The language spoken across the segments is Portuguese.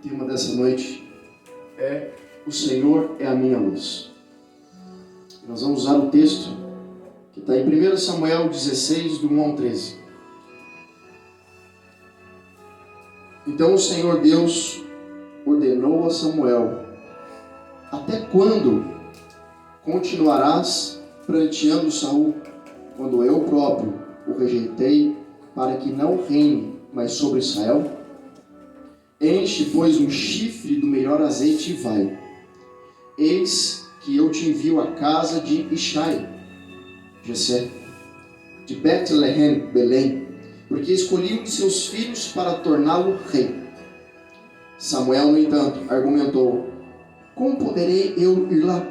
O tema dessa noite é: o Senhor é a minha luz. Nós vamos usar o texto que está em 1 Samuel 16, do 1 ao 13. Então o Senhor Deus ordenou a Samuel: até quando continuarás pranteando Saul, quando eu próprio o rejeitei para que não reine mais sobre Israel? Enche, pois, um chifre do melhor azeite e vai. Eis que eu te envio à casa de Ishai, Jessé, de Betlehem, Belém, porque escolhi um de seus filhos para torná-lo rei. Samuel, no entanto, argumentou: como poderei eu ir lá?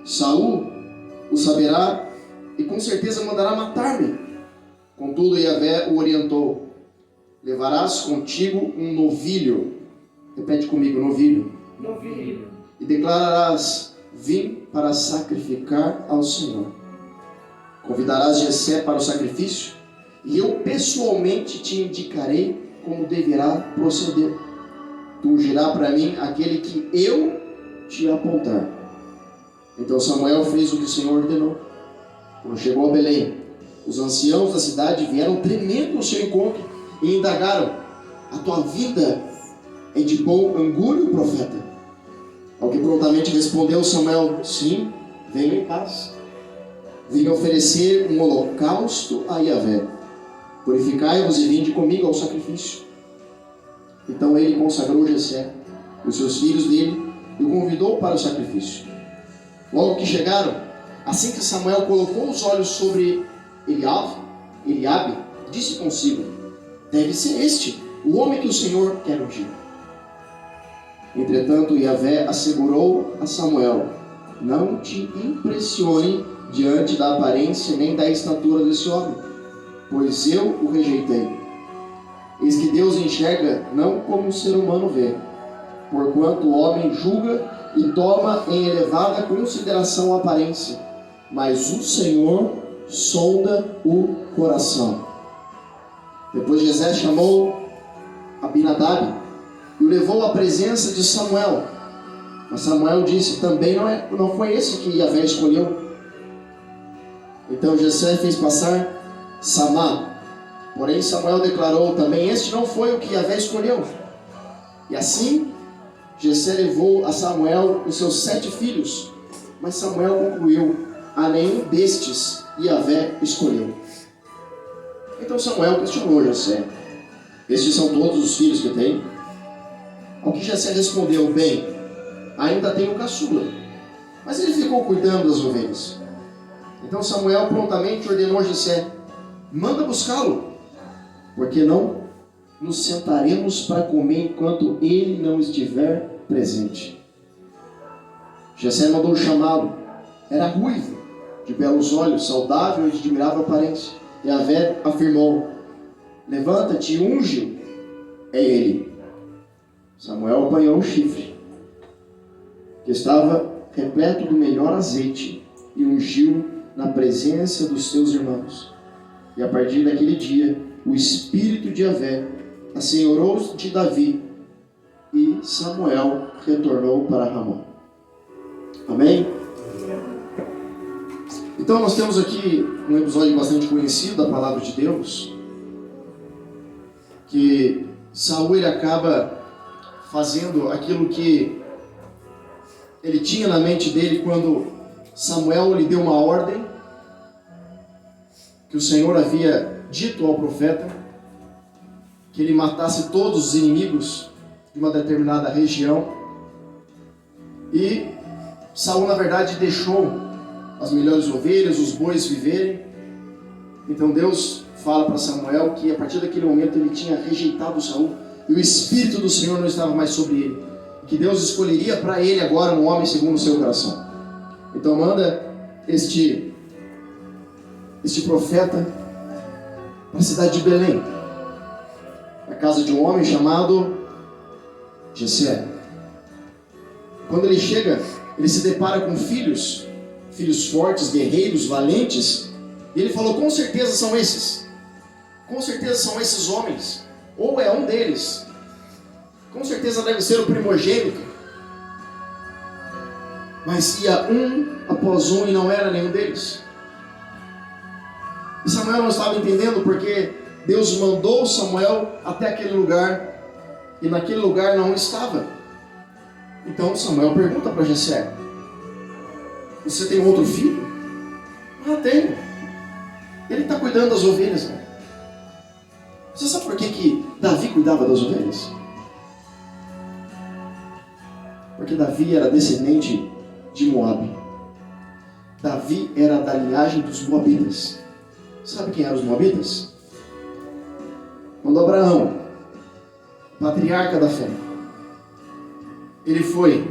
Saul o saberá e com certeza mandará matar-me. Contudo, Yahvé o orientou: levarás contigo um novilho. Repete comigo: novilho. Novilho. E declararás: vim para sacrificar ao Senhor. Convidarás Jessé para o sacrifício, e eu pessoalmente te indicarei como deverá proceder. Tu ungirás para mim aquele que eu te apontar. Então Samuel fez o que o Senhor ordenou. Quando chegou a Belém, os anciãos da cidade vieram tremendo ao seu encontro e indagaram: a tua vida é de bom augúrio, profeta? Ao que prontamente respondeu Samuel: sim, venho em paz. Vim oferecer um holocausto a Yahvé. Purificai-vos e vinde comigo ao sacrifício. Então ele consagrou Jessé e os seus filhos dele e o convidou para o sacrifício. Logo que chegaram, assim que Samuel colocou os olhos sobre Eliabe, disse consigo: deve ser este o homem que o Senhor quer ungir. Entretanto, Yahvé assegurou a Samuel: não te impressione diante da aparência nem da estatura desse homem, pois eu o rejeitei. Eis que Deus enxerga não como o ser humano vê, porquanto o homem julga e toma em elevada consideração a aparência, mas o Senhor sonda o coração. Depois Jessé chamou Abinadab e o levou à presença de Samuel. Mas Samuel disse: também não foi esse que Yahvé escolheu. Então Jessé fez passar Samá. Porém Samuel declarou: também este não foi o que Yahvé escolheu. E assim Jessé levou a Samuel os seus 7 filhos. Mas Samuel concluiu: a nenhum destes Yahvé escolheu. Então Samuel questionou Jessé: estes são todos os filhos que tem? Ao que Jessé respondeu: bem, ainda tenho caçula, mas ele ficou cuidando das ovelhas. Então Samuel prontamente ordenou a Jessé: manda buscá-lo, porque não nos sentaremos para comer enquanto ele não estiver presente. Jessé mandou chamá-lo. Era ruivo, de belos olhos, saudável e de admirável aparência. Yahvé afirmou: levanta-te e unge-o. É ele. Samuel apanhou um chifre, que estava repleto do melhor azeite, e ungiu na presença dos seus irmãos. E a partir daquele dia, o espírito de Yahvé assenhorou de Davi, e Samuel retornou para Ramá. Amém? Então nós temos aqui um episódio bastante conhecido da palavra de Deus, que Saul ele acaba fazendo aquilo que ele tinha na mente dele quando Samuel lhe deu uma ordem que o Senhor havia dito ao profeta, que ele matasse todos os inimigos de uma determinada região. E Saul, na verdade, deixou as melhores ovelhas, os bois viverem. Então Deus fala para Samuel que a partir daquele momento ele tinha rejeitado Saul e o Espírito do Senhor não estava mais sobre ele, que Deus escolheria para ele agora um homem segundo o seu coração. Então manda este profeta para a cidade de Belém, a casa de um homem chamado Jessé. Quando ele chega, ele se depara com filhos fortes, guerreiros, valentes, e ele falou: com certeza são esses homens, ou é um deles. Com certeza deve ser o primogênito. Mas ia um após um e não era nenhum deles. E Samuel não estava entendendo porque Deus mandou Samuel até aquele lugar e naquele lugar não estava. Então Samuel pergunta para Jessé: você tem outro filho? Ah, tenho. Ele está cuidando das ovelhas, né? Você sabe por que Davi cuidava das ovelhas? Porque Davi era descendente de Moabe. Davi era da linhagem dos Moabitas. Sabe quem eram os Moabitas? Quando Abraão, patriarca da fé, ele foi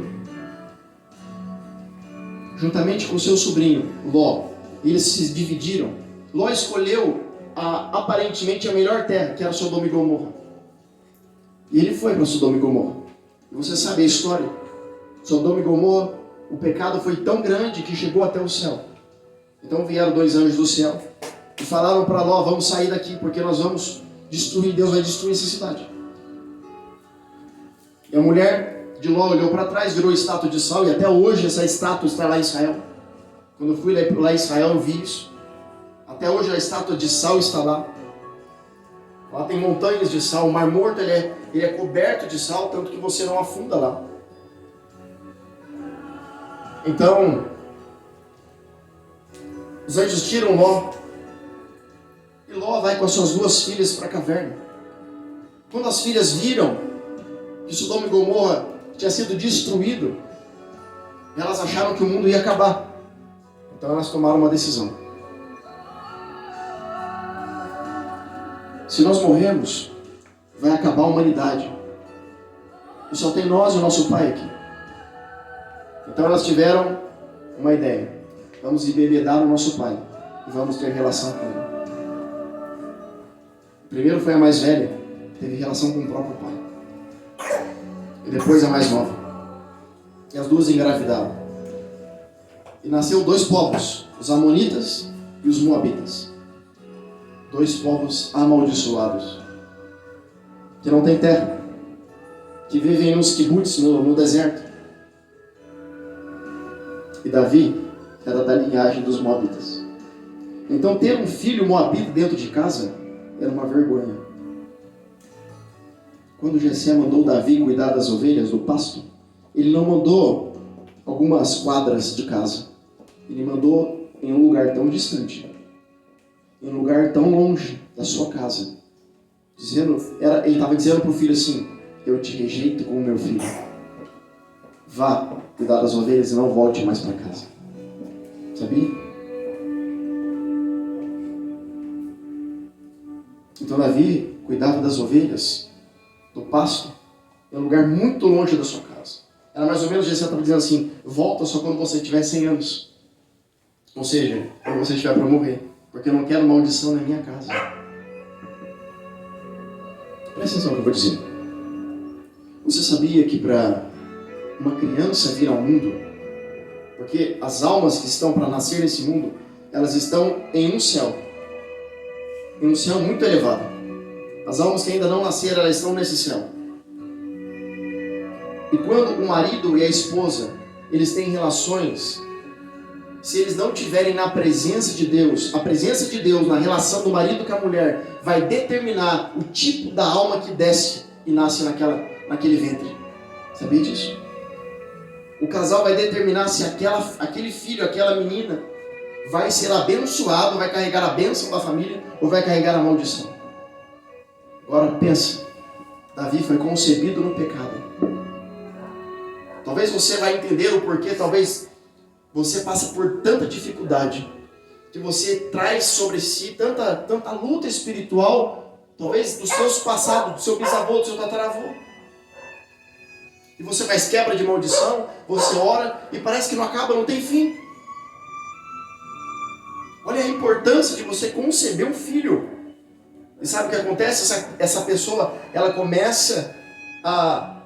juntamente com seu sobrinho Ló, e eles se dividiram. Ló escolheu aparentemente a melhor terra, que era Sodoma e Gomorra. E ele foi para Sodoma e Gomorra. E você sabe a história. Sodoma e Gomorra, o pecado foi tão grande que chegou até o céu. Então vieram 2 anjos do céu e falaram para Ló: vamos sair daqui, porque nós vamos destruir, Deus vai destruir essa cidade. E a mulher de Ló olhou para trás, virou estátua de sal, e até hoje essa estátua está lá em Israel. Quando eu fui lá em Israel, eu vi isso. Até hoje a estátua de sal está lá. Lá tem montanhas de sal. O Mar Morto ele é coberto de sal, tanto que você não afunda lá. Então, os anjos tiram Ló. E Ló vai com as suas 2 filhas para a caverna. Quando as filhas viram que Sodoma e Gomorra tinha sido destruído, elas acharam que o mundo ia acabar. Então elas tomaram uma decisão. Se nós morrermos, vai acabar a humanidade. E só tem nós e o nosso pai aqui. Então elas tiveram uma ideia: vamos embebedar o nosso pai e vamos ter relação com ele. Primeiro foi a mais velha, teve relação com o próprio pai. E depois a mais nova. E as 2 engravidaram. E nasceu 2 povos, os amonitas e os moabitas. 2 povos amaldiçoados, que não têm terra, que vivem nos kibbutz, no deserto. E Davi era da linhagem dos moabitas. Então ter um filho moabita dentro de casa era uma vergonha. Quando Jessé mandou Davi cuidar das ovelhas do pasto, ele não mandou algumas quadras de casa. Ele mandou em um lugar tão distante, em um lugar tão longe da sua casa. Ele estava dizendo para o filho assim: eu te rejeito como meu filho. Vá cuidar das ovelhas e não volte mais para casa. Sabia? Então Davi cuidava das ovelhas do pasto em um lugar muito longe da sua casa. Era mais ou menos, Jessé estava dizendo assim: volta só quando você tiver 100 anos. Ou seja, quando você estiver para morrer. Porque eu não quero maldição na minha casa. Presta atenção no que eu vou dizer. Você sabia que para uma criança vir ao mundo, porque as almas que estão para nascer nesse mundo, elas estão em um céu muito elevado. As almas que ainda não nasceram, elas estão nesse céu. E quando o marido e a esposa, eles têm relações, se eles não tiverem na presença de Deus, a presença de Deus na relação do marido com a mulher vai determinar o tipo da alma que desce e nasce naquele ventre. Sabia disso? O casal vai determinar se aquele filho, aquela menina vai ser abençoado, vai carregar a bênção da família ou vai carregar a maldição. Agora pensa, Davi foi concebido no pecado. Talvez você vai entender o porquê, talvez você passa por tanta dificuldade, que você traz sobre si tanta luta espiritual, talvez dos seus passados, do seu bisavô, do seu tataravô. E você faz quebra de maldição, você ora e parece que não acaba, não tem fim. Olha a importância de você conceber um filho. E sabe o que acontece? Essa pessoa, ela começa a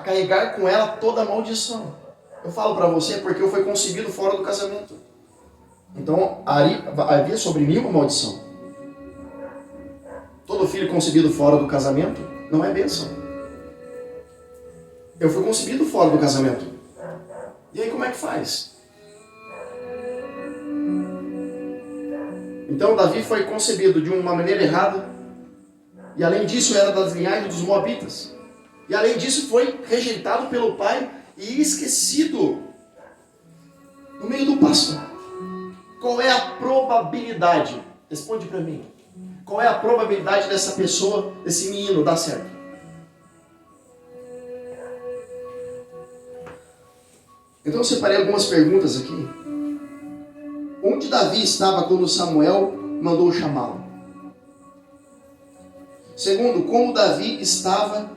carregar com ela toda a maldição. Eu falo para você porque eu fui concebido fora do casamento. Então havia sobre mim uma maldição. Todo filho concebido fora do casamento não é bênção. Eu fui concebido fora do casamento. E aí como é que faz? Então Davi foi concebido de uma maneira errada. E além disso era das linhagens dos Moabitas. E além disso foi rejeitado pelo pai e esquecido no meio do pasto. Qual é a probabilidade? Responde para mim. Qual é a probabilidade dessa pessoa, desse menino, dar certo? Então eu separei algumas perguntas aqui. Onde Davi estava quando Samuel mandou chamá-lo? Segundo, como Davi estava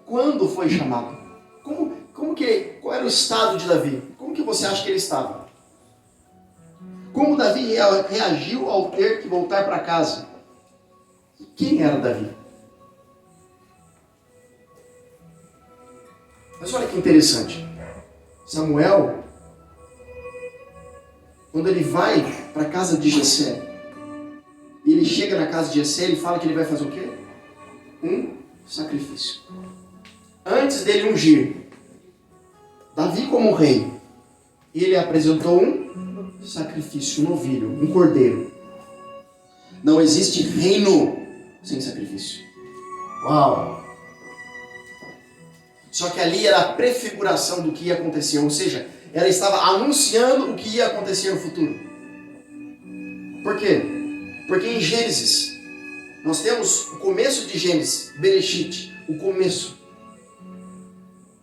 quando foi chamado? Qual era o estado de Davi? Como que você acha que ele estava? Como Davi reagiu ao ter que voltar para casa? Quem era Davi? Mas olha que interessante. Samuel, quando ele vai para a casa de Jessé, e ele chega na casa de Jessé, ele fala que ele vai fazer o quê? Um sacrifício. Antes dele ungir Davi como rei, ele apresentou um sacrifício, um novilho, um cordeiro. Não existe reino sem sacrifício. Uau! Só que ali era a prefiguração do que ia acontecer, ou seja, ela estava anunciando o que ia acontecer no futuro. Por quê? Porque em Gênesis, nós temos o começo de Gênesis, Bereshit, o começo.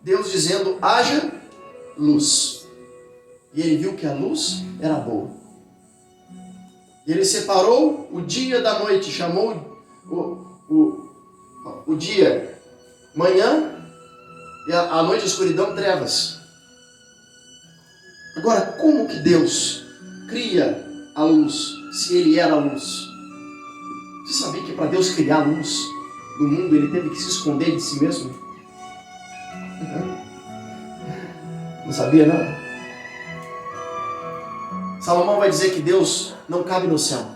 Deus dizendo, haja luz. E ele viu que a luz era boa. E ele separou o dia da noite, chamou o dia manhã, e a noite, a escuridão, trevas. Agora, como que Deus cria a luz, se Ele era a luz? Você sabia que para Deus criar a luz no mundo, Ele teve que se esconder de si mesmo? Não sabia, não? Salomão vai dizer que Deus não cabe no céu.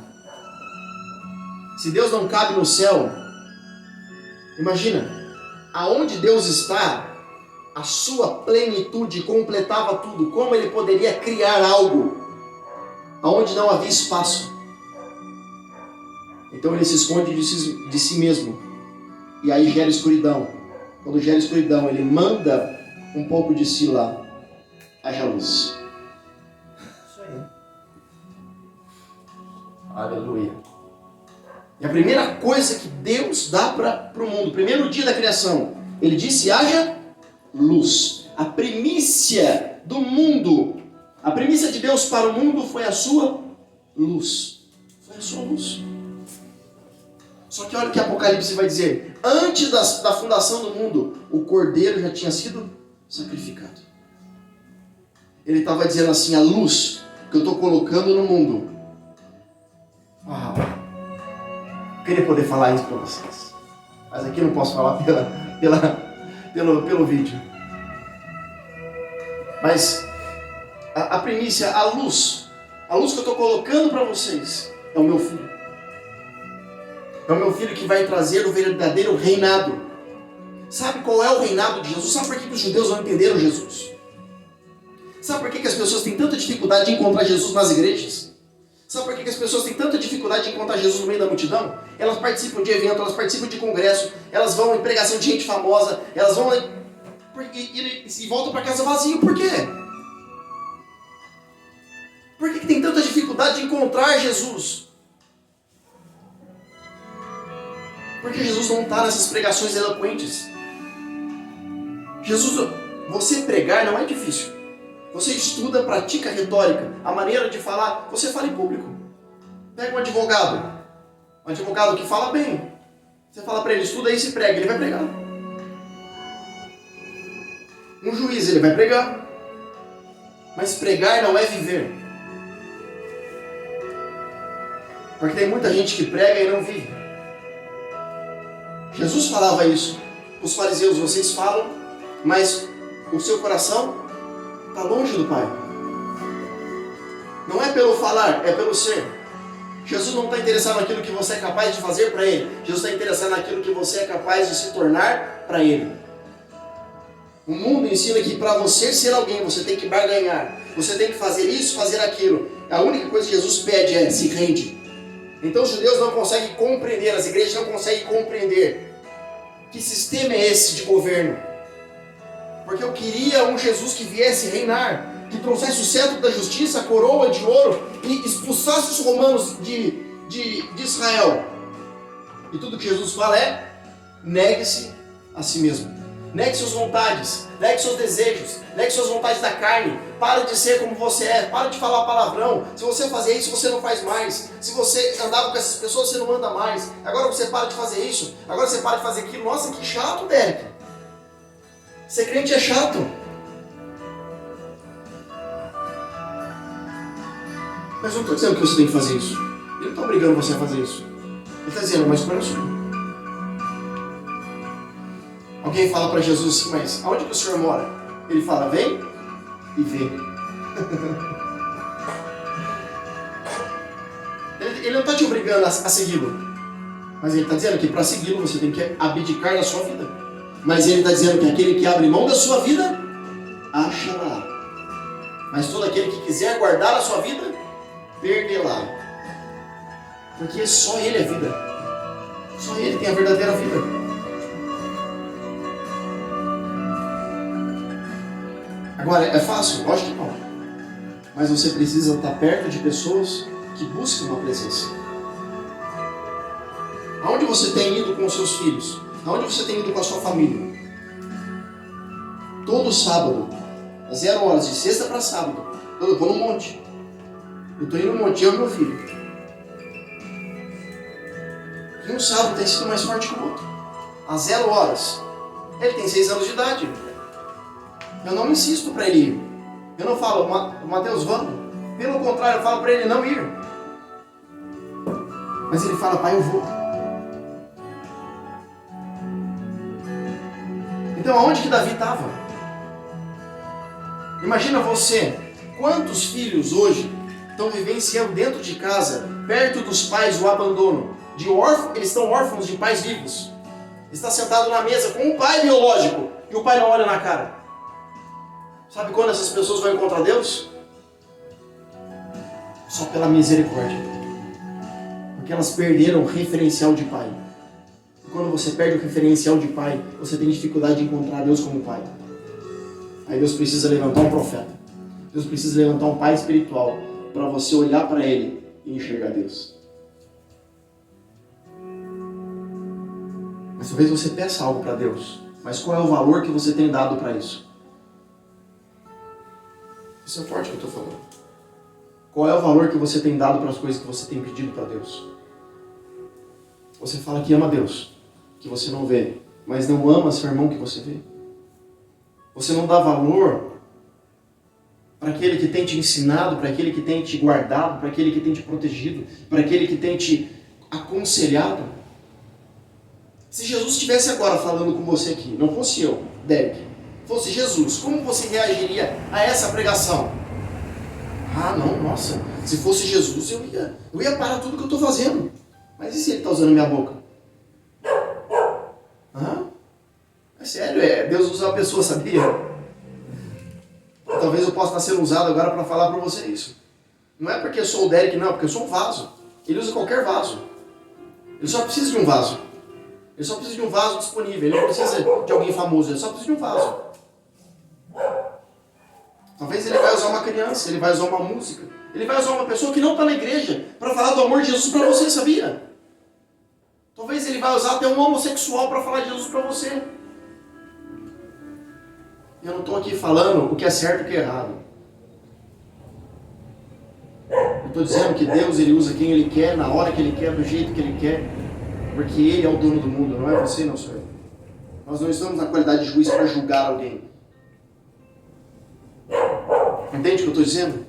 Se Deus não cabe no céu, imagina, aonde Deus está, a sua plenitude completava tudo. Como ele poderia criar algo aonde não havia espaço? Então ele se esconde de si mesmo. E aí gera escuridão. Quando gera escuridão, ele manda um pouco de si lá. Haja luz. Isso aí. Aleluia. E a primeira coisa que Deus dá para o mundo, primeiro dia da criação, ele disse, haja luz. A primícia do mundo, a primícia de Deus para o mundo foi a sua luz. Foi a sua luz. Só que olha o que Apocalipse vai dizer. Antes da fundação do mundo, o cordeiro já tinha sido sacrificado. Ele estava dizendo assim, a luz que eu estou colocando no mundo. Uau! Eu queria poder falar isso para vocês. Mas aqui não posso falar pelo vídeo. Mas a primícia, a luz que eu estou colocando para vocês é o meu filho. É o meu filho que vai trazer o verdadeiro reinado. Sabe qual é o reinado de Jesus? Sabe por que os judeus não entenderam Jesus? Sabe por que as pessoas têm tanta dificuldade de encontrar Jesus nas igrejas? Sabe por que as pessoas têm tanta dificuldade de encontrar Jesus no meio da multidão? Elas participam de evento, elas participam de congresso, elas vão em pregação de gente famosa, elas vão e voltam para casa vazio. Por quê? Por que tem tanta dificuldade de encontrar Jesus? Porque Jesus não está nessas pregações eloquentes. Jesus, você pregar não é difícil. Você estuda, pratica retórica, a maneira de falar, você fala em público. Pega um advogado que fala bem. Você fala para ele, estuda aí e se prega, ele vai pregar. Um juiz, ele vai pregar. Mas pregar não é viver. Porque tem muita gente que prega e não vive. Jesus falava isso. Os fariseus, vocês falam, mas o seu coração está longe do Pai. Não é pelo falar, é pelo ser. Jesus não está interessado naquilo que você é capaz de fazer para Ele. Jesus está interessado naquilo que você é capaz de se tornar para Ele. O mundo ensina que para você ser alguém, você tem que barganhar. Você tem que fazer isso, fazer aquilo. A única coisa que Jesus pede é: se rende. Então os judeus não conseguem compreender, as igrejas não conseguem compreender que sistema é esse de governo. Porque eu queria um Jesus que viesse reinar, que trouxesse o cetro da justiça, a coroa de ouro e expulsasse os romanos de Israel. E tudo que Jesus fala é: negue-se a si mesmo. Negue suas vontades, negue seus desejos, negue suas vontades da carne. Para de ser como você é, para de falar palavrão. Se você fazer isso, você não faz mais. Se você andava com essas pessoas, você não anda mais. Agora você para de fazer isso, agora você para de fazer aquilo. Nossa, que chato, Derek. Ser crente é chato. Mas eu não estou dizendo que você tem que fazer isso. Ele não está obrigando você a fazer isso. Ele está dizendo: mas escolha sua. Alguém fala para Jesus assim: mas aonde que o Senhor mora? Ele fala: vem e vê. Ele não está te obrigando a segui-lo. Mas ele está dizendo que para segui-lo você tem que abdicar da sua vida. Mas ele está dizendo que aquele que abre mão da sua vida, achará. Mas todo aquele que quiser guardar a sua vida, perdê-la. Porque só ele é vida. Só ele tem a verdadeira vida. Agora, é fácil? Lógico que não. Mas você precisa estar perto de pessoas que buscam uma presença. Aonde você tem ido com os seus filhos? Aonde você tem ido com a sua família? Todo sábado, às 0 horas, de sexta para sábado, eu vou no monte. Eu estou indo no monte, eu e meu filho. E um sábado tem sido mais forte que o outro. Às 0 horas. Ele tem 6 anos de idade. Eu não insisto para ele ir. Eu não falo: Mateus, vamos. Pelo contrário, eu falo para ele não ir. Mas ele fala: pai, eu vou. Então aonde que Davi estava? Imagina você, quantos filhos hoje estão vivenciando dentro de casa, perto dos pais, o abandono. Eles estão órfãos de pais vivos. Está sentado na mesa com um pai biológico e o pai não olha na cara. Sabe quando essas pessoas vão encontrar Deus? Só pela misericórdia. Porque elas perderam o referencial de pai. E quando você perde o referencial de pai, você tem dificuldade de encontrar Deus como pai. Aí Deus precisa levantar um profeta. Deus precisa levantar um pai espiritual para você olhar para ele e enxergar Deus. Mas talvez você peça algo para Deus. Mas qual é o valor que você tem dado para isso? Isso é forte que eu estou falando. Qual é o valor que você tem dado para as coisas que você tem pedido para Deus? Você fala que ama Deus, que você não vê, mas não ama seu irmão que você vê. Você não dá valor para aquele que tem te ensinado, para aquele que tem te guardado, para aquele que tem te protegido, para aquele que tem te aconselhado. Se Jesus estivesse agora falando com você aqui, não fosse eu, Derek, fosse Jesus, como você reagiria a essa pregação? Ah, não, nossa, se fosse Jesus eu ia parar tudo que eu estou fazendo. Mas e se ele está usando minha boca? É sério, Deus usa uma pessoa, sabia? Talvez eu possa estar sendo usado agora para falar para você isso. Não é porque eu sou o Derek, não, é porque eu sou um vaso. Ele usa qualquer vaso. Ele só precisa de um vaso. Ele só precisa de um vaso disponível. Ele não precisa de alguém famoso, ele só precisa de um vaso. Talvez ele vai usar uma criança, ele vai usar uma música, ele vai usar uma pessoa que não está na igreja para falar do amor de Jesus para você, sabia? Talvez ele vai usar até um homossexual para falar de Jesus para você. Eu não estou aqui falando o que é certo e o que é errado. Eu estou dizendo que Deus ele usa quem Ele quer, na hora que Ele quer, do jeito que Ele quer, porque Ele é o dono do mundo, não é você, não sou eu. Nós não estamos na qualidade de juiz para julgar alguém. Entende o que eu estou dizendo?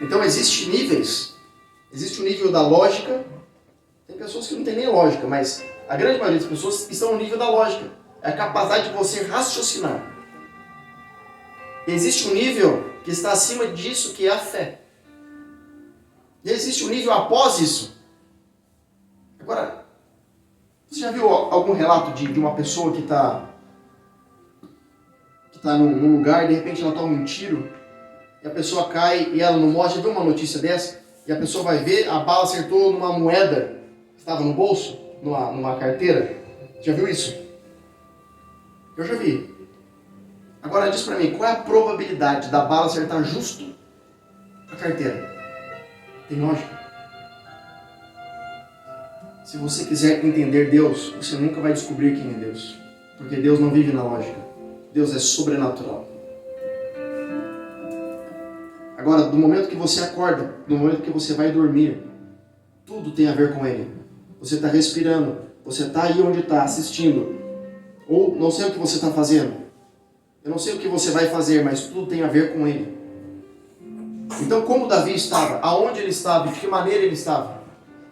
Então existem níveis. Existe o nível da lógica. Tem pessoas que não têm nem lógica, mas a grande maioria das pessoas estão no nível da lógica. É a capacidade de você raciocinar. Existe um nível que está acima disso, que é a fé. E existe um nível após isso. Agora, Você já viu algum relato de uma pessoa que está num lugar e de repente ela toma um tiro e a pessoa cai e ela não morre? Já viu uma notícia dessa? E a pessoa vai ver, a bala acertou numa moeda que estava no bolso, numa carteira. Já viu isso? Eu já vi. Agora diz pra mim, qual é a probabilidade da bala acertar justo a carteira? Tem lógica? Se você quiser entender Deus, você nunca vai descobrir quem é Deus. Porque Deus não vive na lógica. Deus é sobrenatural. Agora, do momento que você acorda, do momento que você vai dormir, tudo tem a ver com Ele. Você está respirando, você está aí onde está, assistindo. Ou não sei o que você está fazendo. Eu não sei o que você vai fazer, mas tudo tem a ver com Ele. Então, como Davi estava? Aonde ele estava? De que maneira ele estava?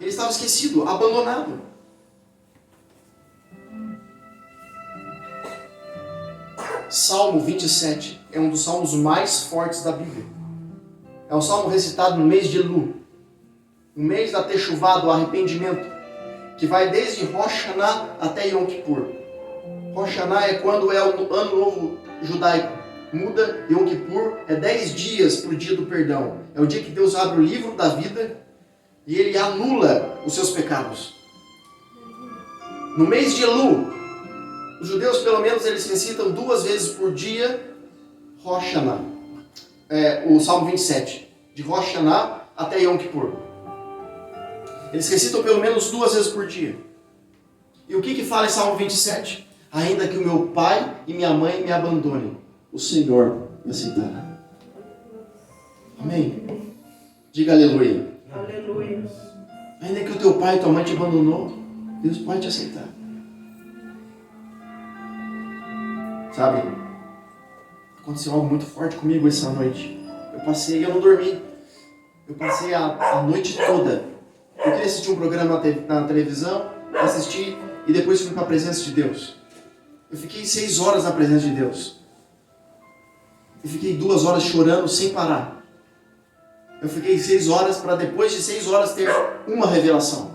Ele estava esquecido, abandonado. Salmo 27 é um dos salmos mais fortes da Bíblia. É um salmo recitado no mês de Elu, no mês da Techuvá, do arrependimento, que vai desde Rosh Hashanah até Yom Kippur. Rosh Hashanah é quando é o ano novo judaico. Muda, Yom Kippur é 10 dias para o dia do perdão. É o dia que Deus abre o livro da vida e Ele anula os seus pecados. No mês de Elu, os judeus pelo menos eles recitam 2 vezes por dia Rosh Hashanah. O Salmo 27, de Rosh Hashanah até Yom Kippur. Eles recitam pelo menos 2 vezes por dia. E o que fala em Salmo 27? Ainda que o meu pai e minha mãe me abandonem, o Senhor me aceitará. Amém? Diga aleluia. Aleluia. Ainda que o teu pai e tua mãe te abandonou, Deus pode te aceitar. Sabe? Aconteceu algo muito forte comigo essa noite. Eu não dormi. Eu passei a noite toda. Eu queria assistir um programa na televisão, assisti e depois fui para a presença de Deus. Eu fiquei 6 horas na presença de Deus. Eu fiquei 2 horas chorando sem parar. Eu fiquei 6 horas para depois de 6 horas ter uma revelação.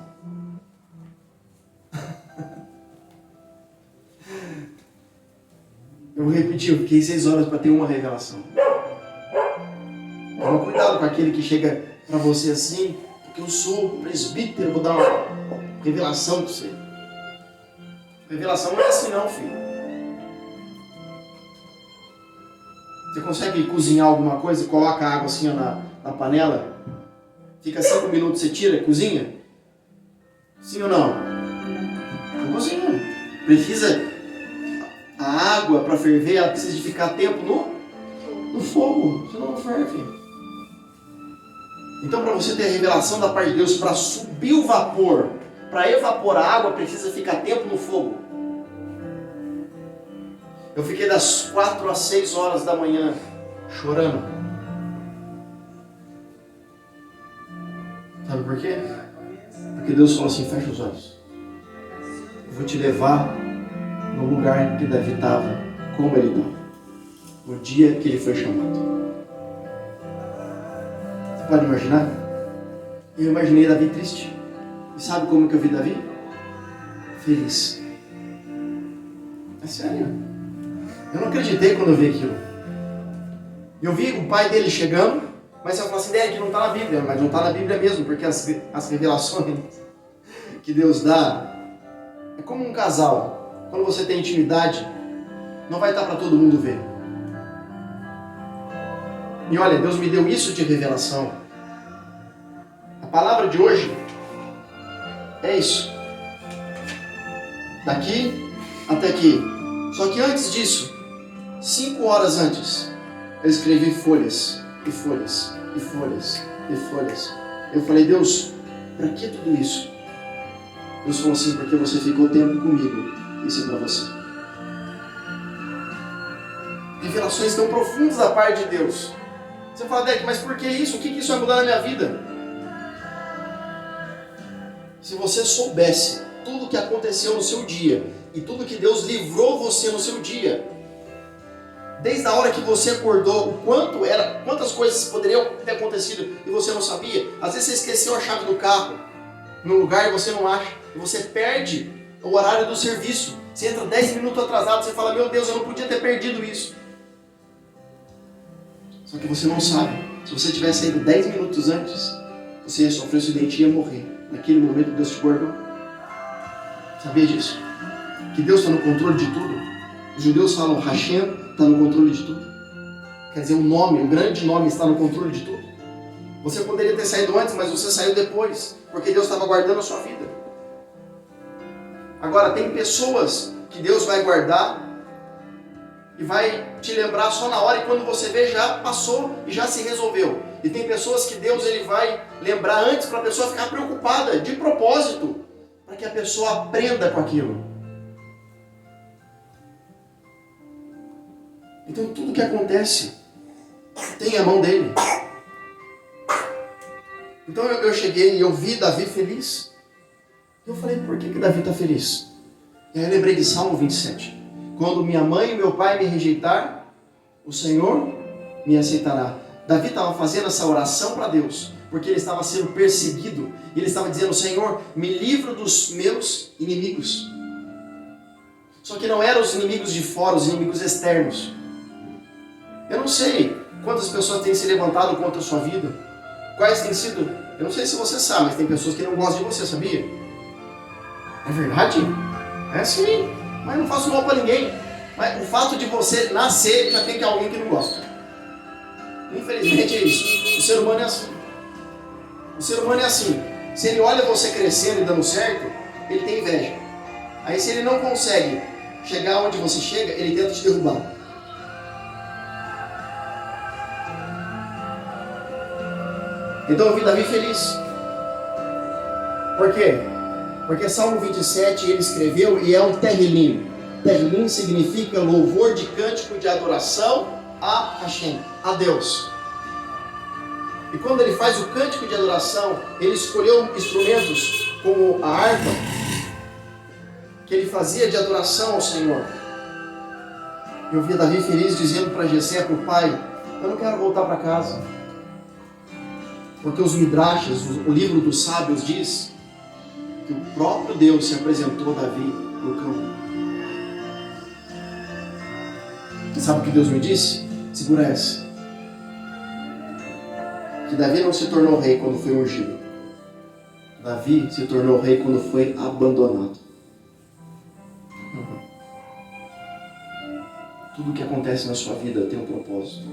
Eu vou repetir, eu fiquei 6 horas para ter uma revelação. Toma cuidado com aquele que chega para você assim, porque eu sou presbítero, vou dar uma revelação para você. Revelação não é assim não, filho. Você consegue cozinhar alguma coisa, coloca a água assim na panela, fica 5 minutos, você tira, cozinha? Sim ou não? Não cozinha. Precisa, a água para ferver, ela precisa de ficar tempo no fogo, senão não ferve. Então, para você ter a revelação da parte de Deus, para subir o vapor, para evaporar a água, precisa ficar tempo no fogo. Eu fiquei das 4 às 6 horas da manhã chorando. Sabe por quê? Porque Deus falou assim, fecha os olhos. Eu vou te levar no lugar que Davi estava, como ele estava, no dia que ele foi chamado. Você pode imaginar? Eu imaginei Davi triste. E sabe como que eu vi Davi? Feliz. É sério. Eu não acreditei quando eu vi aquilo. Eu vi o pai dele chegando, mas eu falei assim, Derek, não está na Bíblia. Mas não está na Bíblia mesmo, porque as revelações que Deus dá é como um casal. Quando você tem intimidade, não vai estar para todo mundo ver. E olha, Deus me deu isso de revelação. A palavra de hoje é isso. Daqui até aqui. Só que antes disso, 5 horas antes, eu escrevi folhas, e folhas, e folhas, e folhas. Eu falei, Deus, para que tudo isso? Deus falou assim, porque você ficou tempo comigo, isso é para você. Revelações tão profundas da parte de Deus. Você fala, Derek, mas por que isso? O que isso vai mudar na minha vida? Se você soubesse tudo o que aconteceu no seu dia, e tudo que Deus livrou você no seu dia, desde a hora que você acordou, quantas coisas poderiam ter acontecido e você não sabia. Às vezes você esqueceu a chave do carro num lugar e você não acha, e você perde o horário do serviço. Você entra 10 minutos atrasado, você fala, meu Deus, eu não podia ter perdido isso. Só que você não sabe. Se você tivesse saído 10 minutos antes, você ia sofrer um acidente e ia morrer. Naquele momento Deus te guardou. Sabia disso? Que Deus está no controle de tudo. Os judeus falam, Hashem está no controle de tudo. Quer dizer, o nome, o grande nome está no controle de tudo. Você poderia ter saído antes, mas você saiu depois, porque Deus estava guardando a sua vida. Agora, tem pessoas que Deus vai guardar e vai te lembrar só na hora, e quando você vê, já passou e já se resolveu. E tem pessoas que Deus ele vai lembrar antes para a pessoa ficar preocupada, de propósito, para que a pessoa aprenda com aquilo. Então tudo que acontece tem a mão dele. Então eu cheguei e eu vi Davi feliz. Eu falei, por que Davi está feliz? E aí eu lembrei de Salmo 27. Quando minha mãe e meu pai me rejeitar, o Senhor me aceitará. Davi estava fazendo essa oração para Deus, porque ele estava sendo perseguido. E ele estava dizendo, Senhor, me livra dos meus inimigos. Só que não eram os inimigos de fora, os inimigos externos. Eu não sei quantas pessoas têm se levantado contra a sua vida. Quais têm sido? Eu não sei se você sabe, mas tem pessoas que não gostam de você, sabia? É verdade? É sim. Mas não faço mal para ninguém. Mas o fato de você nascer já tem que alguém que não gosta. Infelizmente é isso. O ser humano é assim. O ser humano é assim. Se ele olha você crescendo e dando certo, ele tem inveja. Aí se ele não consegue chegar onde você chega, ele tenta te derrubar. Então eu vi Davi feliz. Por quê? Porque Salmo 27 ele escreveu e é um terrilim. Terrilim significa louvor de cântico de adoração a Hashem, a Deus. E quando ele faz o cântico de adoração, ele escolheu instrumentos como a harpa, que ele fazia de adoração ao Senhor. Eu vi Davi feliz dizendo para Jessé, para o pai, eu não quero voltar para casa. Porque os Midrashas, o livro dos sábios diz que o próprio Deus se apresentou a Davi no campo. Sabe o que Deus me disse? Segura essa. Que Davi não se tornou rei quando foi ungido. Davi se tornou rei quando foi abandonado. Tudo que acontece na sua vida tem um propósito.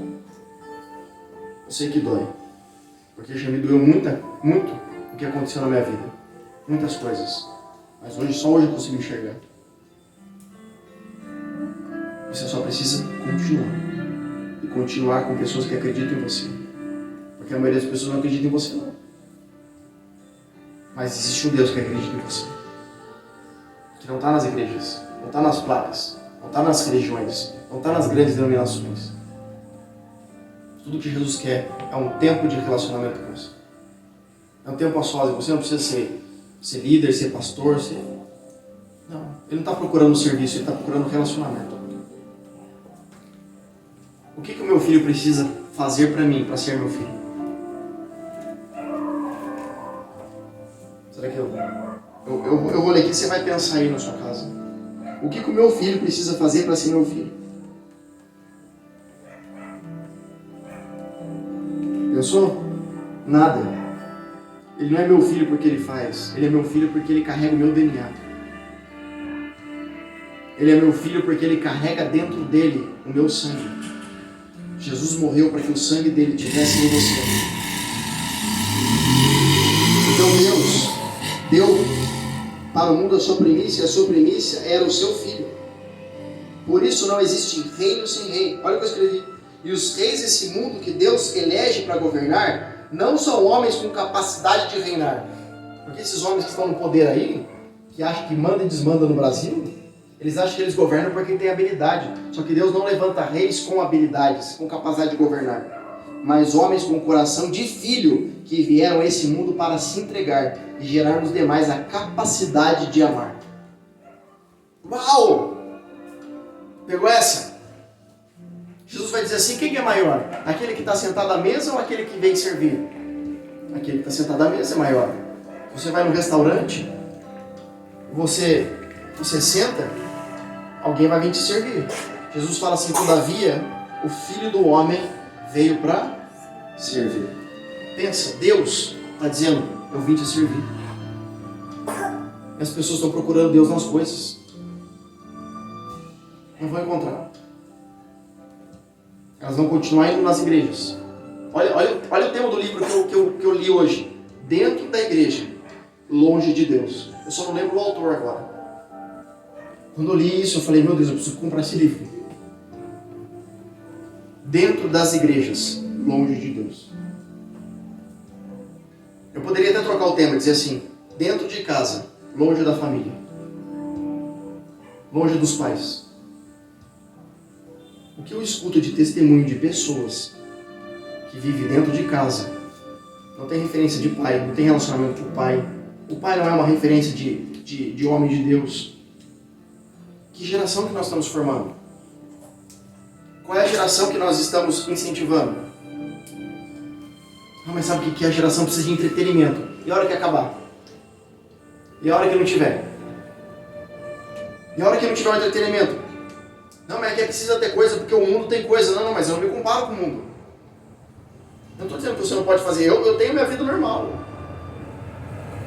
Eu sei que dói. Porque já me doeu muito o que aconteceu na minha vida. Muitas coisas. Mas hoje, só hoje eu consigo enxergar. Você só precisa continuar. E continuar com pessoas que acreditam em você. Porque a maioria das pessoas não acredita em você, não. Mas existe um Deus que acredita em você. Que não está nas igrejas, não está nas placas, não está nas religiões, não está nas grandes denominações. Tudo que Jesus quer é um tempo de relacionamento com você. É um tempo a sós. Você não precisa ser líder, ser pastor, ser... Não. Ele não está procurando serviço, ele está procurando relacionamento. O que o meu filho precisa fazer para mim, para ser meu filho? Será que eu vou ler aqui e você vai pensar aí na sua casa. O que o meu filho precisa fazer para ser meu filho? Pensou? Nada. Ele não é meu filho porque ele faz. Ele é meu filho porque ele carrega o meu DNA. Ele é meu filho porque ele carrega dentro dele o meu sangue. Jesus morreu para que o sangue dele tivesse em você. Então Deus deu para o mundo a sua primícia, e a sua primícia era o seu filho. Por isso não existe reino sem rei. Olha o que eu escrevi. E os reis desse mundo que Deus elege para governar, não são homens com capacidade de reinar. Porque esses homens que estão no poder aí, que acham que manda e desmanda no Brasil, eles acham que eles governam porque têm habilidade. Só que Deus não levanta reis com habilidades, com capacidade de governar. Mas homens com coração de filho, que vieram a esse mundo para se entregar e gerar nos demais a capacidade de amar. Uau! Pegou essa? Jesus vai dizer assim, quem é maior? Aquele que está sentado à mesa ou aquele que vem servir? Aquele que está sentado à mesa é maior. Você vai no restaurante, você você senta, alguém vai vir te servir. Jesus fala assim, todavia, o Filho do Homem veio para servir. Pensa, Deus está dizendo, eu vim te servir. E as pessoas estão procurando Deus nas coisas. Não vão encontrar. Elas vão continuar indo nas igrejas. Olha o tema do livro que eu li hoje. Dentro da igreja, longe de Deus. Eu só não lembro o autor agora. Quando eu li isso, eu falei, meu Deus, eu preciso comprar esse livro. Dentro das igrejas, longe de Deus. Eu poderia até trocar o tema e dizer assim, dentro de casa, longe da família. Longe dos pais. O que eu escuto de testemunho de pessoas que vivem dentro de casa, não tem referência de pai, não tem relacionamento com o pai. O pai não é uma referência de homem de Deus. Que geração que nós estamos formando? Qual é a geração que nós estamos incentivando? Ah, mas sabe o que a geração precisa de entretenimento? E a hora que acabar? E a hora que não tiver? E a hora que não tiver o entretenimento? Não, mas é que precisa ter coisa porque o mundo tem coisa. Não, mas eu não me comparo com o mundo. Eu não estou dizendo que você não pode fazer. Eu tenho minha vida normal.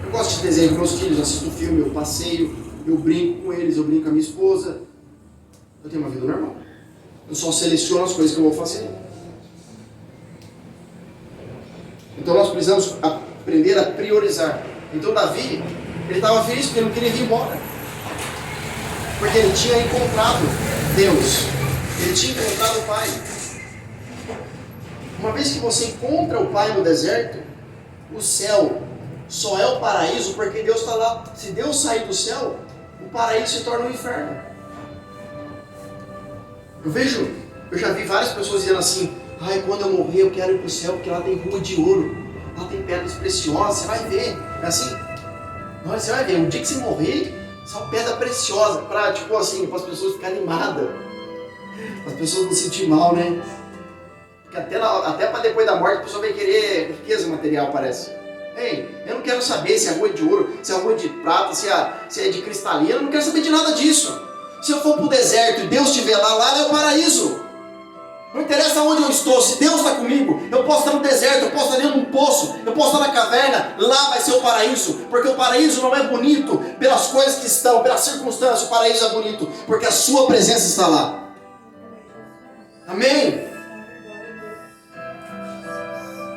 Eu gosto de desenho com meus filhos, assisto filme, eu passeio, eu brinco com eles, eu brinco com a minha esposa. Eu tenho uma vida normal. Eu só seleciono as coisas que eu vou fazer. Então nós precisamos aprender a priorizar. Então Davi, ele estava feliz porque ele não queria vir embora. Porque ele tinha encontrado Deus. Ele tinha encontrado o Pai. Uma vez que você encontra o Pai no deserto, o céu só é o paraíso porque Deus está lá. Se Deus sair do céu, o paraíso se torna um inferno. Eu já vi várias pessoas dizendo assim, ai, quando eu morrer eu quero ir para o céu porque lá tem rua de ouro, lá tem pedras preciosas, você vai ver. É assim? Não, você vai ver, o dia que você morrer, só pedra preciosa, para tipo assim, para as pessoas ficarem animadas, para as pessoas não se sentirem mal, né? Porque até para depois da morte a pessoa vai querer riqueza material, parece. Ei, eu não quero saber se a rua é de ouro, se a rua é de prata, se é de cristalina, eu não quero saber de nada disso. Se eu for para o deserto e Deus estiver lá é o paraíso. Não interessa onde eu estou, se Deus está comigo, eu posso estar no deserto, eu posso estar dentro de um poço, eu posso estar na caverna, lá vai ser o paraíso, porque o paraíso não é bonito pelas coisas que estão, pelas circunstâncias, o paraíso é bonito, porque a sua presença está lá. Amém?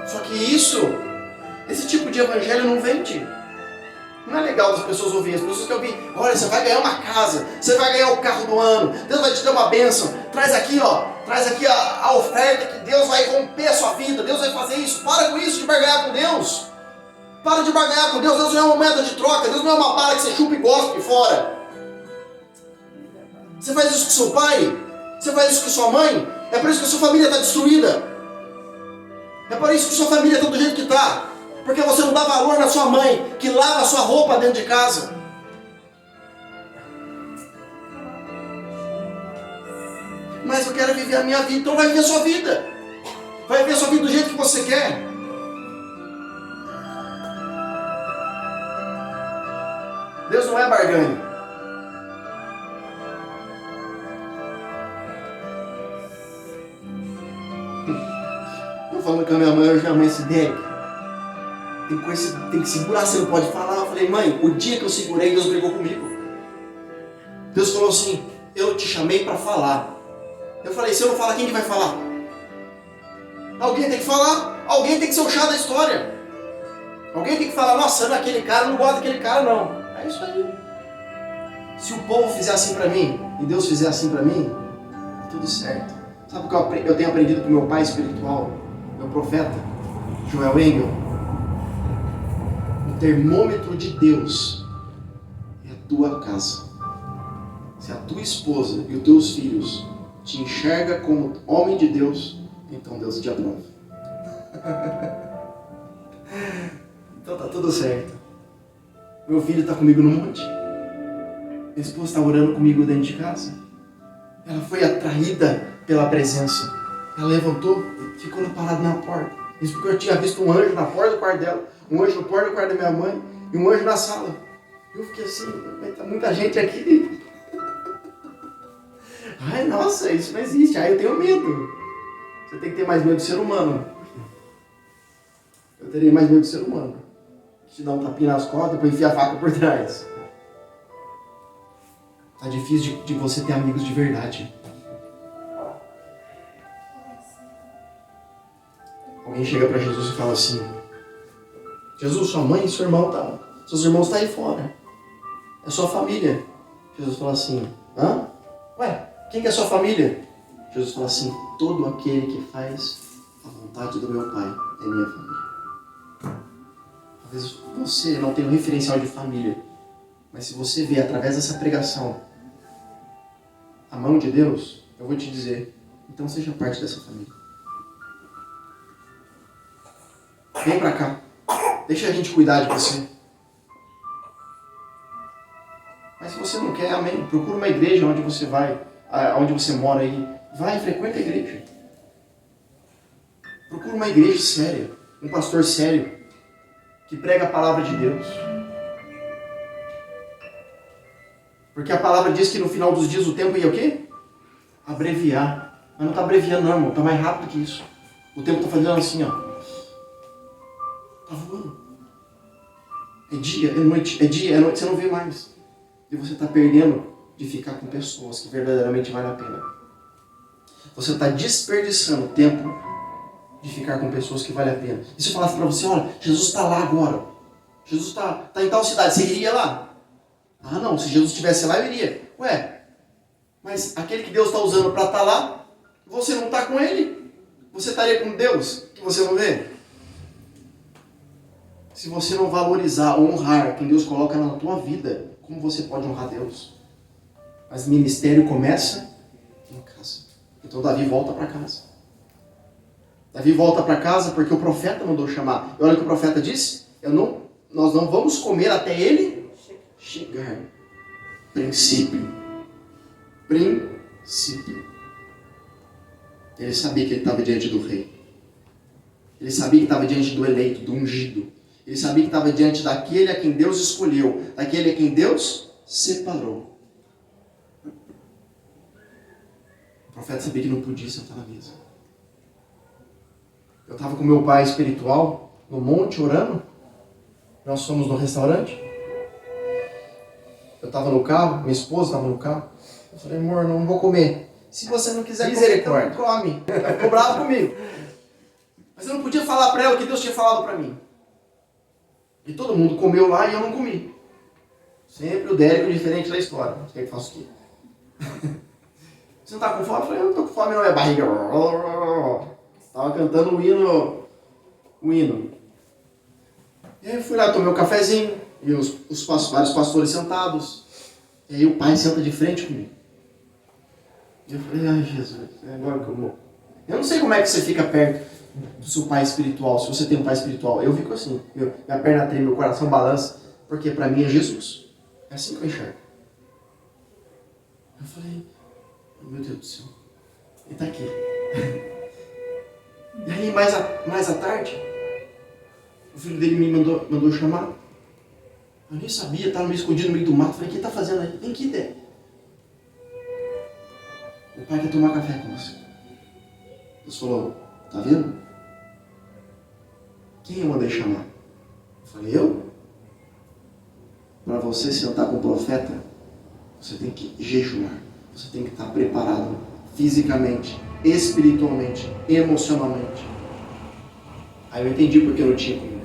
Só que esse tipo de evangelho não vende. Não é legal as pessoas ouvirem. As pessoas que ouvem, olha, você vai ganhar uma casa, você vai ganhar o carro do ano, Deus vai te dar uma bênção, traz aqui a oferta que Deus vai romper a sua vida, Deus vai fazer isso. Para com isso de barganhar com Deus. Para de barganhar com Deus. Deus não é uma moeda de troca, Deus não é uma bala que você chupa e gospe fora. Você faz isso com seu pai, você faz isso com sua mãe, é por isso que a sua família está destruída. É por isso que sua família está do jeito que está. Porque você não dá valor na sua mãe, que lava a sua roupa dentro de casa. Mas eu quero viver a minha vida. Então vai viver a sua vida. Vai viver a sua vida do jeito que você quer. Deus não é barganha. Eu falando com a minha mãe, hoje minha mãe se deve. Tem que segurar, você não pode falar. Eu falei, mãe, o dia que eu segurei, Deus brigou comigo. Deus falou assim, eu te chamei para falar. Eu falei, se eu não falar, quem que vai falar? Alguém tem que falar. Alguém tem que ser o chá da história. Alguém tem que falar, nossa, aquele cara, eu não gosto daquele cara, não. É isso aí. Se o povo fizer assim para mim, e Deus fizer assim para mim, tá tudo certo. Sabe o que eu tenho aprendido com meu pai espiritual, meu profeta, Joel Engel? O termômetro de Deus é a tua casa. Se a tua esposa e os teus filhos te enxergam como homem de Deus, então Deus te aprova. Então tá tudo certo. Meu filho está comigo no monte. Minha esposa está orando comigo dentro de casa. Ela foi atraída pela presença. Ela levantou, ficou parada na porta. Isso porque eu tinha visto um anjo na porta do quarto dela, um anjo na porta do quarto da minha mãe e um anjo na sala. Eu fiquei assim, tá muita gente aqui. Ai, nossa, isso não existe. Ai, eu tenho medo. Você tem que ter mais medo do ser humano. Eu teria mais medo do ser humano. Te dá um tapinha nas costas, depois enfia a faca por trás. Tá difícil de você ter amigos de verdade. Alguém chega para Jesus e fala assim: Jesus, sua mãe e seu irmão seus irmãos estão aí fora. É sua família. Jesus fala assim: hã? Ué, quem que é sua família? Jesus fala assim: todo aquele que faz a vontade do meu Pai é minha família. Talvez você não tenha um referencial de família, mas se você vê através dessa pregação a mão de Deus, eu vou te dizer, então seja parte dessa família. Vem pra cá. Deixa a gente cuidar de você. Mas se você não quer, amém. Procura uma igreja onde você vai, onde você mora aí. Vai, frequenta a igreja. Procura uma igreja séria. Um pastor sério. Que prega a palavra de Deus. Porque a palavra diz que no final dos dias o tempo ia o quê? Abreviar. Mas não está abreviando não, irmão. Está mais rápido que isso. O tempo está fazendo assim, ó. Está voando. É dia, é noite. É dia, é noite. Você não vê mais. E você está perdendo de ficar com pessoas que verdadeiramente valem a pena. Você está desperdiçando tempo de ficar com pessoas que valem a pena. E se eu falasse para você, olha, Jesus está lá agora. Jesus está em tal cidade. Você iria lá? Ah, não. Se Jesus estivesse lá, eu iria. Ué, mas aquele que Deus está usando para estar lá, você não está com ele? Você estaria com Deus que você não vê? Se você não valorizar, honrar quem Deus coloca na tua vida, como você pode honrar Deus? Mas ministério começa em casa. Então Davi volta para casa. Davi volta para casa porque o profeta mandou chamar. E olha o que o profeta disse: nós não vamos comer até ele chegar. Princípio. Ele sabia que ele estava diante do rei. Ele sabia que estava diante do eleito, do ungido. Ele sabia que estava diante daquele a quem Deus escolheu, daquele a quem Deus separou. O profeta sabia que não podia sentar na mesa. Eu estava com meu pai espiritual no monte orando. Nós fomos no restaurante. Eu estava no carro, minha esposa estava no carro. Eu falei, amor, não vou comer. Se você não quiser comer, então não come. Ela ficou brava comigo. Mas eu não podia falar para ela o que Deus tinha falado para mim. E todo mundo comeu lá e eu não comi. Sempre o Dérico diferente da história. Você quer que eu faça o quê? Você não está com fome? Eu falei, eu não estou com fome não, minha barriga. Estava cantando o hino. E aí eu fui lá, tomei um cafezinho. E vários pastores sentados. E aí o pai senta de frente comigo. E eu falei, ai Jesus, é agora que eu vou. Eu não sei como é que você fica perto do seu pai espiritual, se você tem um pai espiritual. Eu fico assim, minha perna treme, meu coração balança, porque para mim é Jesus. É assim que eu enxergo. Eu falei, meu Deus do céu, ele está aqui. E aí mais à tarde, o filho dele me mandou chamar. Eu nem sabia, estava meio escondido no meio do mato. Falei, o que ele está fazendo aí? Vem aqui, Dé. O pai quer tomar café com você. Deus falou, tá vendo? Quem eu mandei chamar? Eu falei, eu? Para você sentar com o profeta, você tem que jejuar. Você tem que estar preparado fisicamente, espiritualmente, emocionalmente. Aí eu entendi porque eu não tinha comida.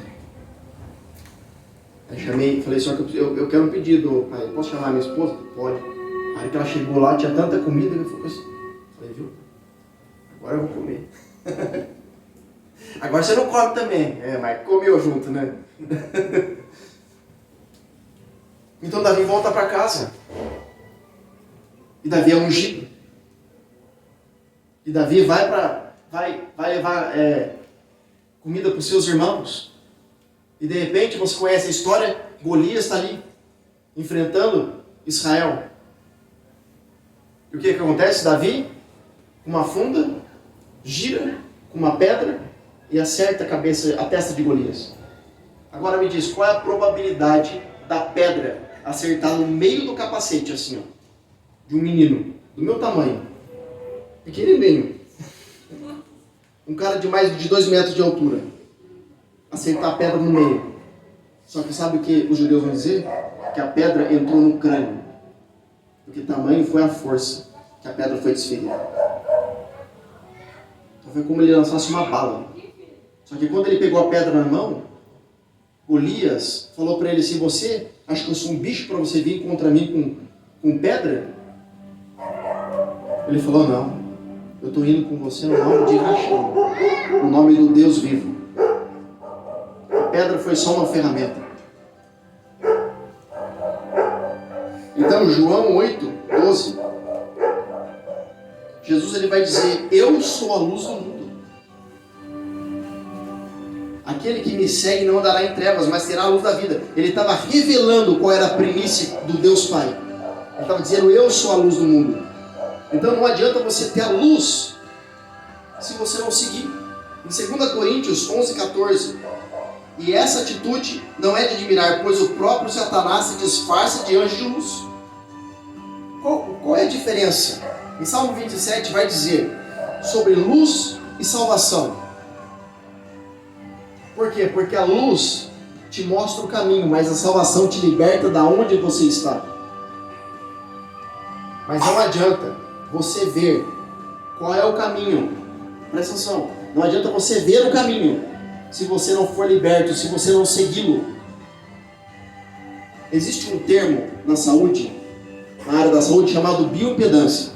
Aí chamei, falei, só que eu quero um pedido, pai. Posso chamar minha esposa? Pode. Aí que ela chegou lá, tinha tanta comida que eu falei assim. Falei, viu? Agora eu vou comer. Agora você não come também. É, mas comeu junto, né? Então Davi volta para casa. E Davi é ungido. E Davi vai levar comida para os seus irmãos. E de repente você conhece a história. Golias está ali enfrentando Israel. E o que acontece? Davi, com uma funda, gira com uma pedra e acerta a testa de Golias. Agora me diz, qual é a probabilidade da pedra acertar no meio do capacete, assim, ó, de um menino, do meu tamanho, pequenininho, um cara de mais de 2 metros de altura, acertar a pedra no meio. Só que sabe o que os judeus vão dizer? Que a pedra entrou no crânio, porque tamanho foi a força que a pedra foi desferida. Então foi como ele lançasse uma bala. Só que quando ele pegou a pedra na mão, Golias falou para ele assim: você acha que eu sou um bicho para você vir contra mim com pedra? Ele falou: não, eu estou indo com você no nome de Hashem, no nome do Deus vivo. A pedra foi só uma ferramenta. Então, João 8:12, Jesus ele vai dizer: eu sou a luz do mundo. Aquele que me segue não andará em trevas, mas terá a luz da vida. Ele estava revelando qual era a primícia do Deus Pai. Ele estava dizendo: eu sou a luz do mundo. Então não adianta você ter a luz se você não seguir. Em 2 Coríntios 11:14, e essa atitude não é de admirar, pois o próprio Satanás se disfarça de anjo de luz. Qual é a diferença? Em Salmo 27 vai dizer sobre luz e salvação. Por quê? Porque a luz te mostra o caminho, mas a salvação te liberta da onde você está. Mas não adianta você ver qual é o caminho. Presta atenção. Não adianta você ver o caminho se você não for liberto, se você não segui-lo. Existe um termo na saúde, na área da saúde, chamado bioimpedância,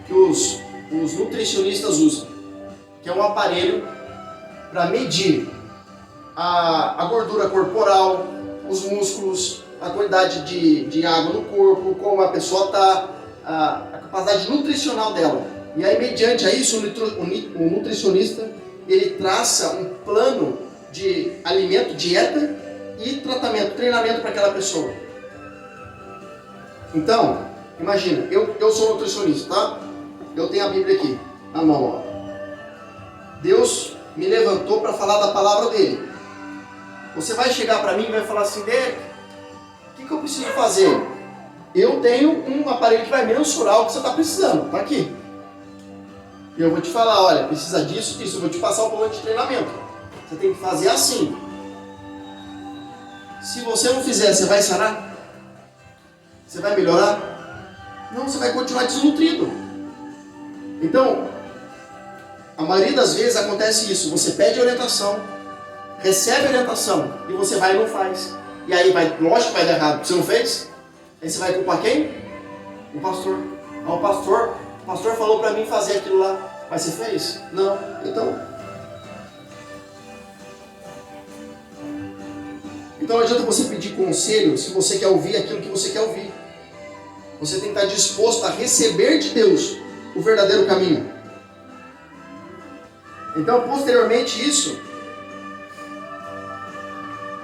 que os nutricionistas usam, que é um aparelho para medir a gordura corporal, os músculos, a quantidade de água no corpo, como a pessoa está, a capacidade nutricional dela. E aí, mediante a isso, o nutricionista ele traça um plano de alimento, dieta e tratamento, treinamento para aquela pessoa. Então, imagina, eu sou nutricionista, tá? Eu tenho a Bíblia aqui, na mão, ó. Deus me levantou para falar da palavra dele. Você vai chegar para mim e vai falar assim: Derek, o que eu preciso fazer? Eu tenho um aparelho que vai mensurar o que você está precisando, tá aqui. E eu vou te falar: olha, precisa disso, disso. Eu vou te passar um plano de treinamento. Você tem que fazer assim. Se você não fizer, você vai sarar? Você vai melhorar? Não, você vai continuar desnutrido. Então, a maioria das vezes acontece isso. Você pede orientação, recebe orientação, e você vai e não faz. E aí, lógico que vai dar errado. Você não fez? Aí você vai culpar quem? O pastor. Ah, o pastor falou para mim fazer aquilo lá. Mas você fez? Não. Então não adianta você pedir conselho se você quer ouvir aquilo que você quer ouvir. Você tem que estar disposto a receber de Deus o verdadeiro caminho. Então, posteriormente isso,